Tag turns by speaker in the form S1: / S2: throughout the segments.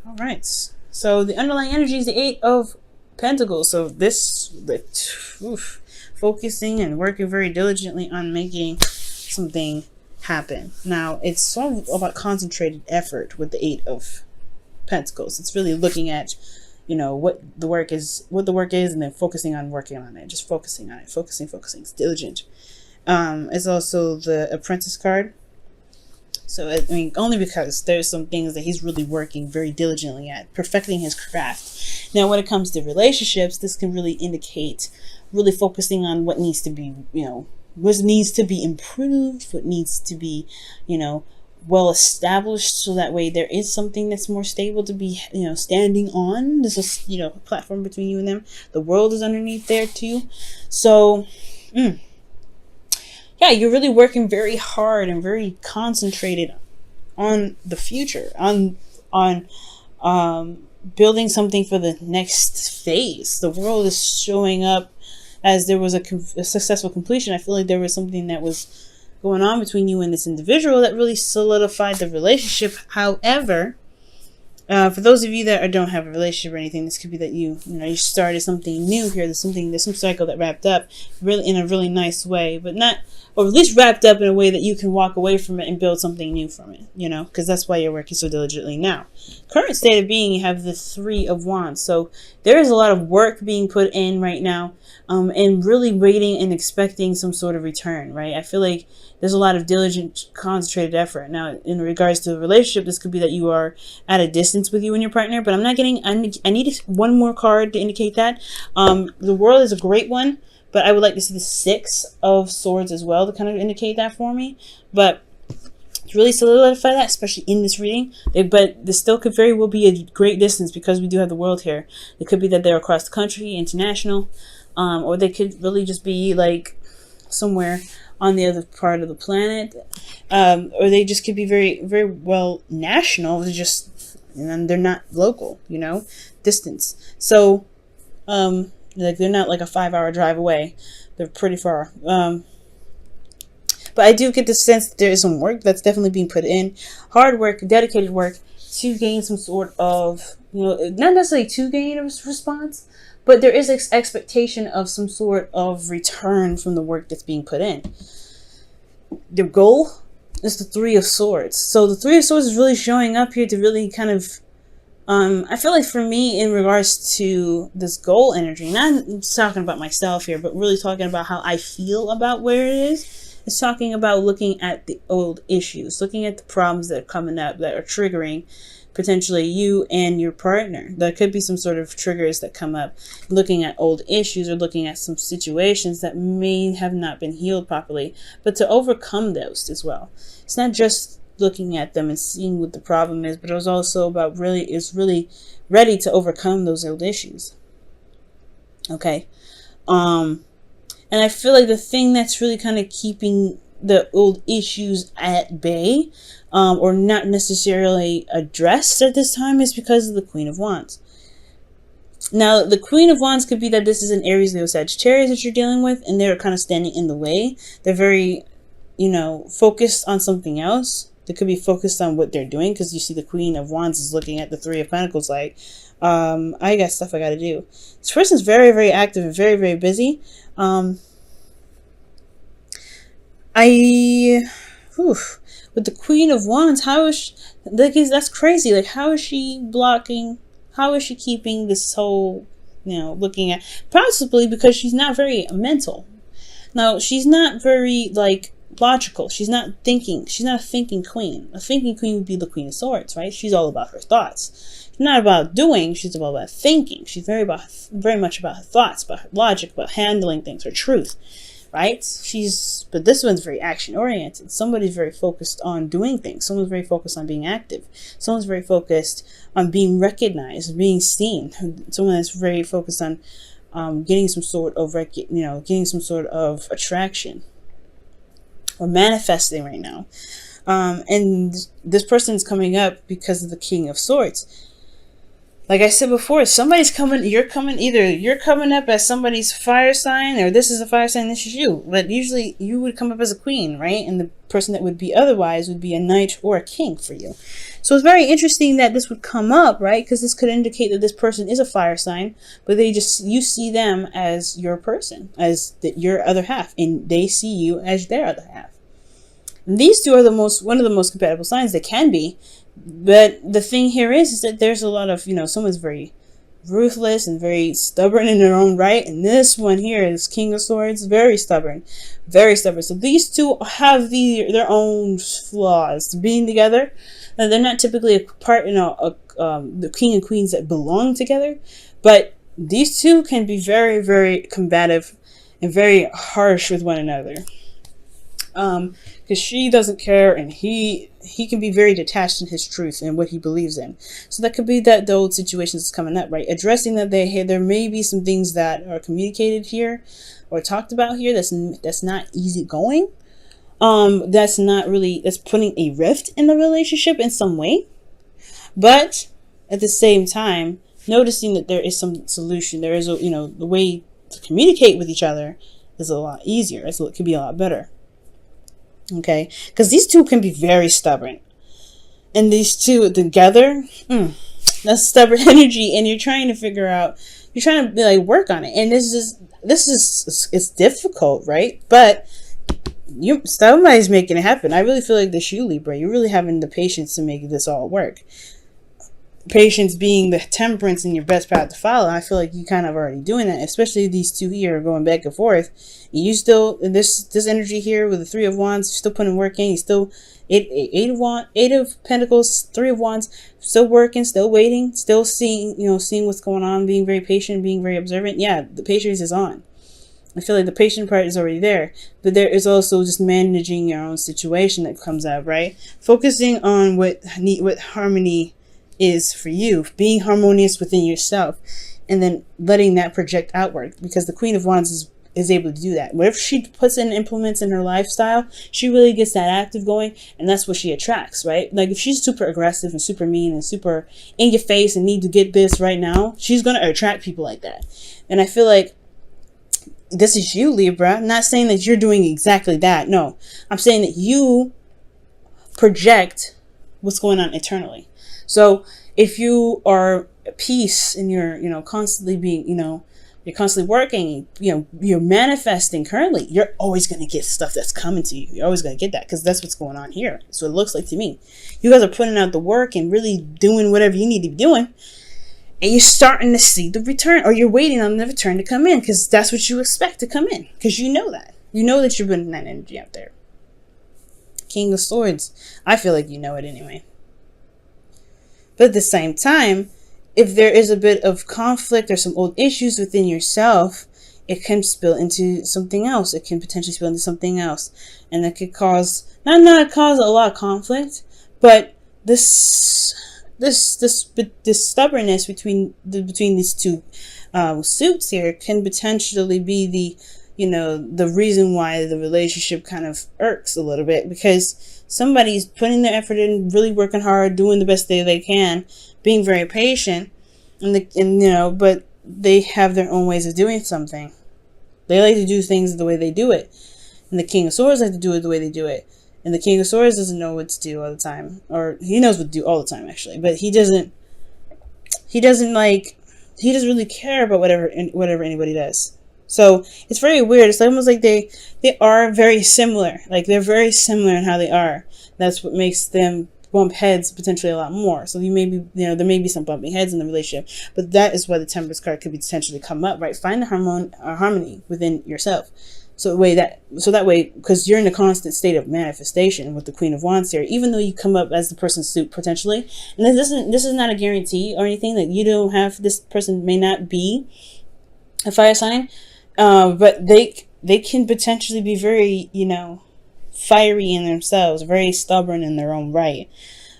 S1: All right. So the underlying energy is the Eight of Pentacles. So this, focusing and working very diligently on making something happen. Now, it's sort of about concentrated effort with the Eight of Pentacles. It's really looking at, what the work is, and then focusing on working on it. Just focusing on it. Focusing. It's diligent. It's also the Apprentice card. So, I mean, only because there's some things that he's really working very diligently at, perfecting his craft. Now, when it comes to relationships, this can really indicate really focusing on what needs to be, what needs to be improved, what needs to be, well established, so that way there is something that's more stable to be, standing on. There's a, platform between you and them. The world is underneath there too. So, yeah, you're really working very hard and very concentrated on the future, on building something for the next phase. The world is showing up as there was a successful completion. I feel like there was something that was going on between you and this individual that really solidified the relationship. However, for those of you that don't have a relationship or anything, this could be that you started something new here. There's some cycle that wrapped up really in a really nice way, but not, or at least wrapped up in a way that you can walk away from it and build something new from it, because that's why you're working so diligently now. Current state of being, you have the Three of Wands. So there is a lot of work being put in right now, and really waiting and expecting some sort of return, right? I feel like there's a lot of diligent, concentrated effort. Now, in regards to the relationship, this could be that you are at a distance with you and your partner, but I'm not getting, I need one more card to indicate that. The World is a great one, but I would like to see the Six of Swords as well to kind of indicate that for me. But to really solidify that, especially in this reading, but this still could very well be a great distance because we do have the World here. It could be that they're across the country, international, or they could really just be like somewhere on the other part of the planet, or they just could be very, very well national. They're just, and they're not local, distance. So, like they're not like a 5-hour drive away. They're pretty far. But I do get the sense that there is some work that's definitely being put in, hard work, dedicated work to gain some sort of, not necessarily to gain a response, but there is expectation of some sort of return from the work that's being put in. The goal is the Three of Swords. So the Three of Swords is really showing up here to really kind of, I feel like for me, in regards to this goal energy, not talking about myself here, but really talking about how I feel about where it is. It's talking about looking at the old issues, looking at the problems that are coming up that are triggering potentially you and your partner. There could be some sort of triggers that come up, looking at old issues or looking at some situations that may have not been healed properly, but to overcome those as well. It's not just looking at them and seeing what the problem is, but it was also about really ready to overcome those old issues. Okay. And I feel like the thing that's really kind of keeping the old issues at bay, or not necessarily addressed at this time, is because of the Queen of Wands. Now, the Queen of Wands could be that this is an Aries, Leo, Sagittarius that you're dealing with, and they're kind of standing in the way. They're very, focused on something else. They could be focused on what they're doing, because you see the Queen of Wands is looking at the Three of Pentacles like, I got stuff I got to do. This person's very, very active and very, very busy. With the Queen of Wands, how is she, that's crazy. Like, how is she blocking? How is she keeping this whole, looking at, possibly because she's not very mental. Now, she's not very, logical. She's not thinking. She's not a thinking queen. A thinking queen would be the Queen of Swords, right? She's all about her thoughts. She's not about doing. She's all about thinking. She's very much about her thoughts, about her logic, about handling things, her truth, right? But this one's very action oriented. Somebody's very focused on doing things. Someone's very focused on being active. Someone's very focused on being recognized, being seen. Someone that's very focused on getting some sort of getting some sort of attraction, or manifesting right now. And this person's coming up because of the King of Swords. Like I said before, somebody's coming, either you're coming up as somebody's fire sign, or this is a fire sign, this is you. But usually you would come up as a queen, right? And the person that would be otherwise would be a knight or a king for you. So it's very interesting that this would come up, right? Because this could indicate that this person is a fire sign, but you see them as your person, as your other half, and they see you as their other half. And these two are one of the most compatible signs they can be. But the thing here is that there's a lot of, someone's very ruthless and very stubborn in their own right. And this one here is King of Swords, very stubborn, very stubborn. So these two have their own flaws. Being together, and they're not typically a part, the king and queens that belong together. But these two can be very, very combative and very harsh with one another. Because she doesn't care, and he can be very detached in his truth and what he believes in. So that could be that the old situation is coming up, right? Addressing that there may be some things that are communicated here or talked about here that's not easy going. That's putting a rift in the relationship in some way. But at the same time, noticing that there is some solution. There is the way to communicate with each other is a lot easier. It could be a lot better. Okay, because these two can be very stubborn, and these two together, that's stubborn energy, and you're trying to work on it, and this is it's difficult, right? But somebody's making it happen. I really feel like this you, Libra, you're really having the patience to make this all work. Patience being the temperance in your best path to follow. I feel like you kind of already doing that, especially these two here going back and forth. You still, this energy here with the Three of Wands, you're still putting work in. You still, Eight of Pentacles, Three of Wands, still working, still waiting, still seeing what's going on, being very patient, being very observant. Yeah, the patience is on. I feel like the patient part is already there, but there is also just managing your own situation that comes out, right? Focusing on what harmony is for you, being harmonious within yourself, and then letting that project outward, because the Queen of Wands is able to do that. Whatever she puts in, implements in her lifestyle, she really gets that active going, and that's what she attracts, right? Like if she's super aggressive and super mean and super in your face and need to get this right now, she's going to attract people like that. And I feel like this is you, Libra. I'm not saying that you're doing exactly that. No, I'm saying that you project what's going on internally. So if you are at peace and you're, constantly being, you're constantly working, you're manifesting currently, you're always going to get stuff that's coming to you. You're always going to get that, because that's what's going on here. So it looks like to me. You guys are putting out the work and really doing whatever you need to be doing. And you're starting to see the return, or you're waiting on the return to come in, because that's what you expect to come in, because you know that. You know that you're putting that energy out there. King of Swords. I feel like you know it anyway. But at the same time, if there is a bit of conflict or some old issues within yourself, it can spill into something else. It can potentially spill into something else. And that could cause, not cause a lot of conflict, but this stubbornness between these two suits here can potentially be the reason why the relationship kind of irks a little bit, because somebody's putting their effort in, really working hard, doing the best they can, being very patient, but they have their own ways of doing something. They like to do things the way they do it, and the King of Swords like to do it the way they do it. And the King of Swords doesn't know what to do all the time, or he knows what to do all the time actually, but he doesn't really care about whatever anybody does. So it's very weird. It's almost like they are very similar. Like they're very similar in how they are. That's what makes them bump heads potentially a lot more. So there may be some bumping heads in the relationship, but that is why the Temperance card could potentially come up, right? Find the harmony within yourself. So that way, because you're in a constant state of manifestation with the Queen of Wands here, even though you come up as the person's suit potentially, and this is not a guarantee or anything that you don't have. This person may not be a fire sign, but they can potentially be very, fiery in themselves, very stubborn in their own right.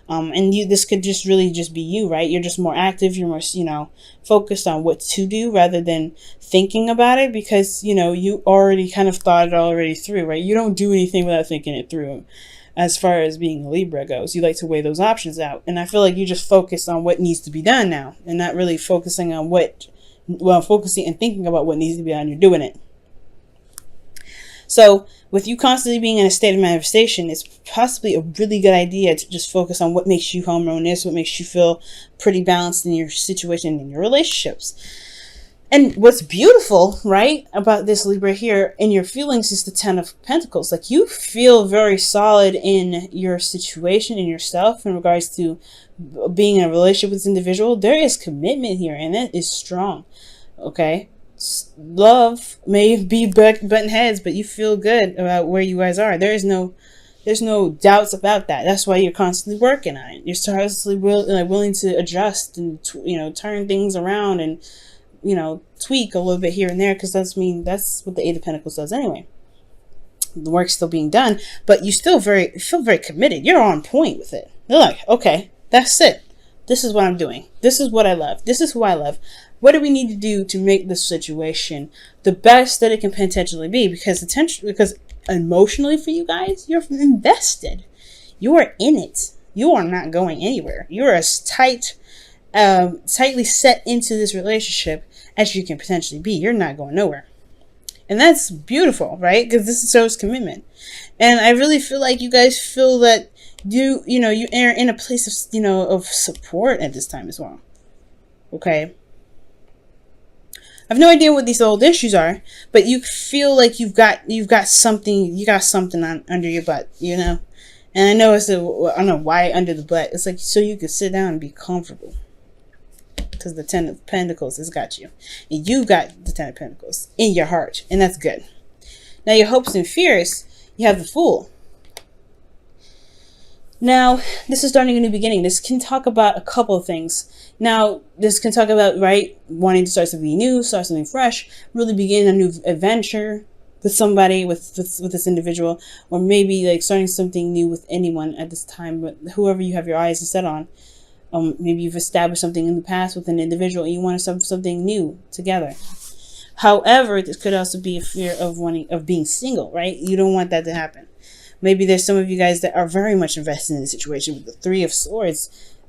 S1: And this could just really just be you, right? You're just more active. You're more, focused on what to do rather than thinking about it, because, you already kind of thought it already through, right? You don't do anything without thinking it through. as far as being a Libra goes. You like to weigh those options out. And I feel like you just focus on what needs to be done now and not really focusing on focusing and thinking about what needs to be done. You're doing it. So with you constantly being in a state of manifestation, it's possibly a really good idea to just focus on what makes you harmonious, what makes you feel pretty balanced in your situation, in your relationships. And what's beautiful, right, about this Libra here in your feelings is the Ten of Pentacles. Like, you feel very solid in your situation, in yourself, in regards to being in a relationship with this individual. There is commitment here, and it is strong. Okay? Love may be button heads, but you feel good about where you guys are. There's no doubts about that. That's why you're constantly working on it. You're constantly willing to adjust and turn things around and tweak a little bit here and there, because that's what the Eight of Pentacles does anyway. The work's still being done, but you still feel very committed. You're on point with it. You're like, okay, that's it. This is what I'm doing. This is what I love. This is who I love. What do we need to do to make this situation the best that it can potentially be? Because emotionally for you guys, you're invested. You are in it. You are not going anywhere. You're as tightly set into this relationship as you can potentially be. You're not going nowhere. And that's beautiful, right? Because this shows commitment. And I really feel like you guys feel that you are in a place of, of support at this time as well. Okay? I have no idea what these old issues are, but you feel like you've got something under your butt, And I know I don't know why under the butt. It's like so you can sit down and be comfortable. Because the Ten of Pentacles has got you. And you got the Ten of Pentacles in your heart. And that's good. Now your hopes and fears, you have the Fool. Now, this is starting a new beginning. This can talk about a couple of things. Now, this can talk about, right, wanting to start something new, start something fresh, really begin a new adventure with somebody, with this individual, or maybe like starting something new with anyone at this time, but whoever you have your eyes set on. Maybe you've established something in the past with an individual and you want to start something new together. However, this could also be a fear of being single, right? You don't want that to happen. Maybe there's some of you guys that are very much invested in the situation with the Three of Swords.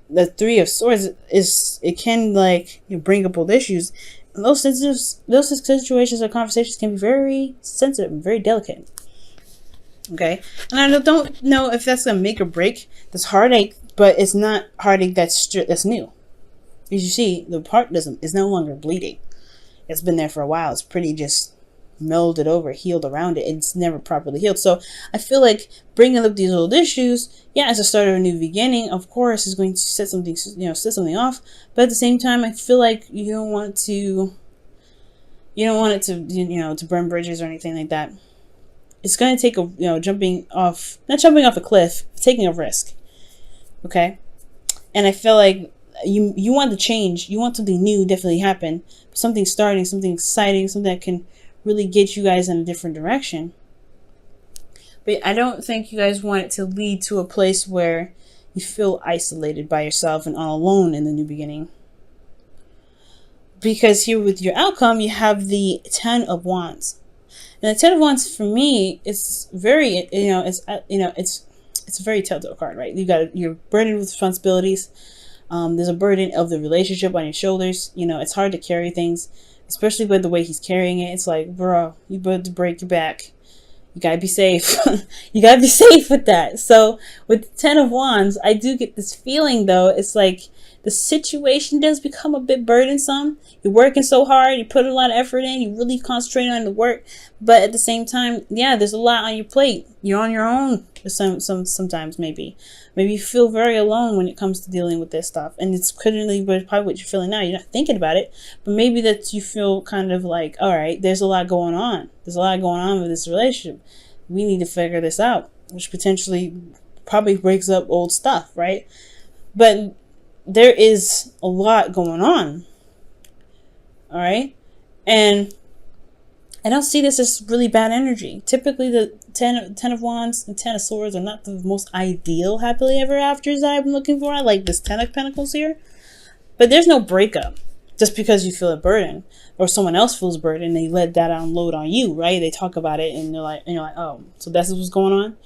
S1: The Three of Swords can bring up old issues. And those situations or conversations can be very sensitive and very delicate. Okay, and I don't know if that's gonna make or break this heartache, but it's not heartache that's new. As you see, the part is no longer bleeding. It's been there for a while. It's pretty just melded over, healed around it. It's never properly healed. So I feel like bringing up these old issues, as a start of a new beginning, of course, is going to set something off. But at the same time, I feel like you don't want it to burn bridges or anything like that. It's going to take not jumping off a cliff, taking a risk. Okay? And I feel like you want the change. You want something new definitely happen. Something starting, something exciting, something that can really get you guys in a different direction. But I don't think you guys want it to lead to a place where you feel isolated by yourself and all alone in the new beginning. Because here with your outcome, you have the Ten of Wands. And the Ten of Wands for me is very, it's a very telltale card, right? You're burdened with responsibilities. There's a burden of the relationship on your shoulders. It's hard to carry things, especially by the way he's carrying it. It's like, bro, you better break your back. You gotta be safe. You gotta be safe with that. So with the Ten of Wands, I do get this feeling though. It's like the situation does become a bit burdensome. You're working so hard. You put a lot of effort in. You really concentrate on the work. But at the same time, there's a lot on your plate. You're on your own. Sometimes maybe you feel very alone when it comes to dealing with this stuff. And it's probably what you're feeling now. You're not thinking about it. But maybe that you feel kind of like, all right, there's a lot going on. There's a lot going on with this relationship. We need to figure this out. Which potentially probably breaks up old stuff, right? But there is a lot going on. All right? And I don't see this as really bad energy. Typically, the Ten of Wands and Ten of Swords are not the most ideal happily ever afters I've been looking for. I like this Ten of Pentacles here. But there's no breakup just because you feel a burden or someone else feels a burden. They let that unload on you, right? They talk about it and you're like, oh, so that's what's going on?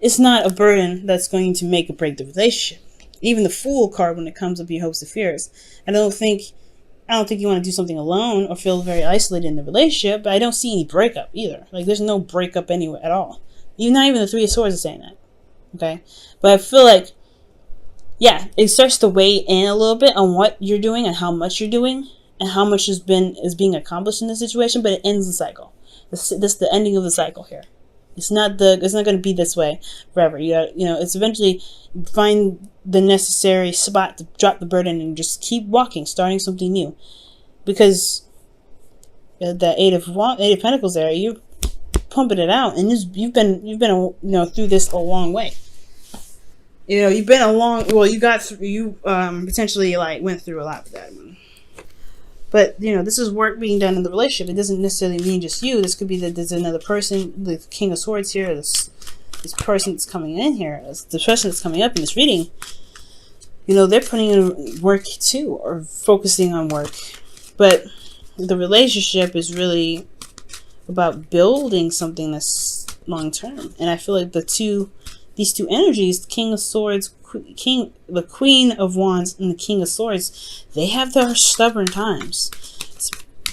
S1: it's not a burden that's going to make or break the relationship. Even the Fool card, when it comes up your hopes and fears, I don't think you want to do something alone or feel very isolated in the relationship, but I don't see any breakup either. Like, there's no breakup anywhere at all. Not even the Three of Swords is saying that. Okay? But I feel like, yeah, it starts to weigh in a little bit on what you're doing and how much you're doing and how much is being accomplished in this situation, but it ends the cycle. This is the ending of the cycle here. It's not going to be this way forever. It's eventually find the necessary spot to drop the burden and just keep walking, starting something new. Because the Eight of Pentacles there, you're pumping it out, and you've been through this a long way. You've been a long. Well, you potentially went through a lot with that. But, this is work being done in the relationship. It doesn't necessarily mean just you. This could be that there's another person, the King of Swords here, this person that's coming in here, the person that's coming up in this reading. They're putting in work too, or focusing on work. But the relationship is really about building something that's long-term. And I feel like these two energies, the King of Swords, the Queen of Wands, and the King of Swords, they have their stubborn times.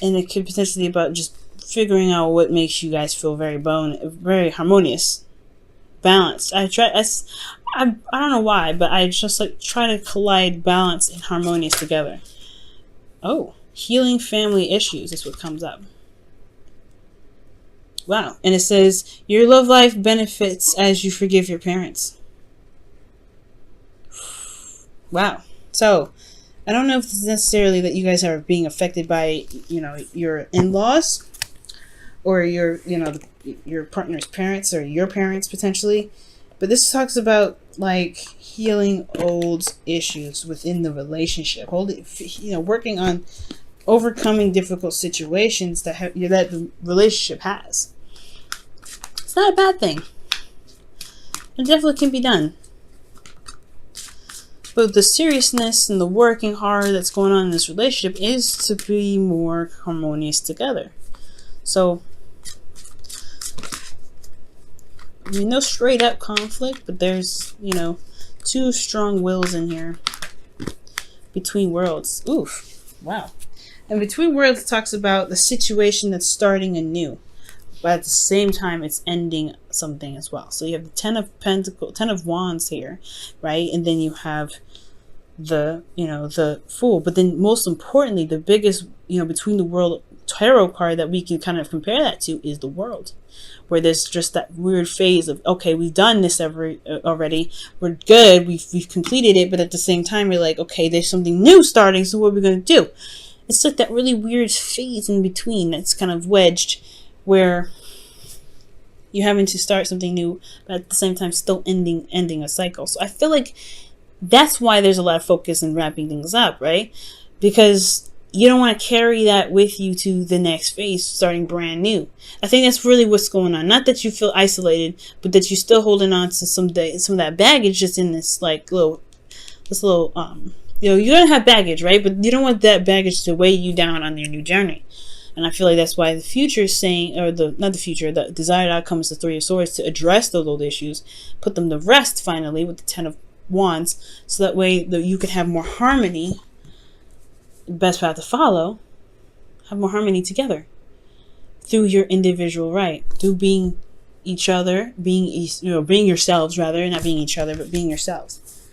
S1: And it could potentially be about just figuring out what makes you guys feel very harmonious, balanced. I don't know why, but I just try to collide balance and harmonious together. Oh, healing family issues is what comes up. Wow. And it says, your love life benefits as you forgive your parents. Wow. So, I don't know if it's necessarily that you guys are being affected by, your in-laws or your partner's parents or your parents potentially. But this talks about healing old issues within the relationship. Working on overcoming difficult situations that the relationship has. It's not a bad thing. It definitely can be done. But the seriousness and the working hard that's going on in this relationship is to be more harmonious together. So, no straight up conflict, but there's, two strong wills in here. Between Worlds. Oof. Wow. And Between Worlds talks about the situation that's starting anew. But at the same time, it's ending something as well. So you have the Ten of Wands here, right? And then you have the Fool. But then most importantly, the biggest, Between the World tarot card that we can kind of compare that to is the World. Where there's just that weird phase of, okay, we've done this already. We're good. We've completed it. But at the same time, we're like, okay, there's something new starting. So what are we going to do? It's like that really weird phase in between that's kind of wedged, where you're having to start something new, but at the same time still ending a cycle. So I feel like that's why there's a lot of focus in wrapping things up, right? Because you don't want to carry that with you to the next phase, starting brand new. I think that's really what's going on. Not that you feel isolated, but that you're still holding on to some of that baggage just in this little you don't have baggage, right? But you don't want that baggage to weigh you down on your new journey. And I feel like that's why the future is saying, or the desired outcome is the Three of Swords, to address those old issues, put them to rest finally with the Ten of Wands, so that way you can have more harmony. The best path to follow, have more harmony together through your individual right, through being each other, being yourselves rather, not being each other, but being yourselves.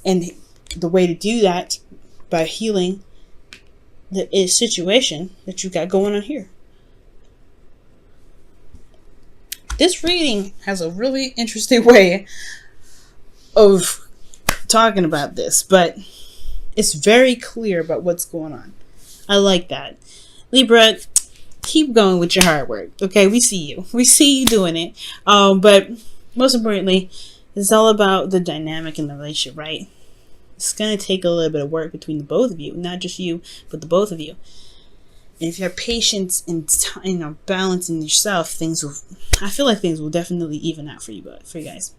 S1: And the way to do that by healing the situation that you got going on here. This reading has a really interesting way of talking about this, but it's very clear about what's going on. I like that. Libra, keep going with your hard work. Okay, we see you. We see you doing it. But most importantly, it's all about the dynamic in the relationship, right? It's going to take a little bit of work between the both of you. Not just you, but the both of you. And if you have patience and balance in yourself, I feel like things will definitely even out for you guys.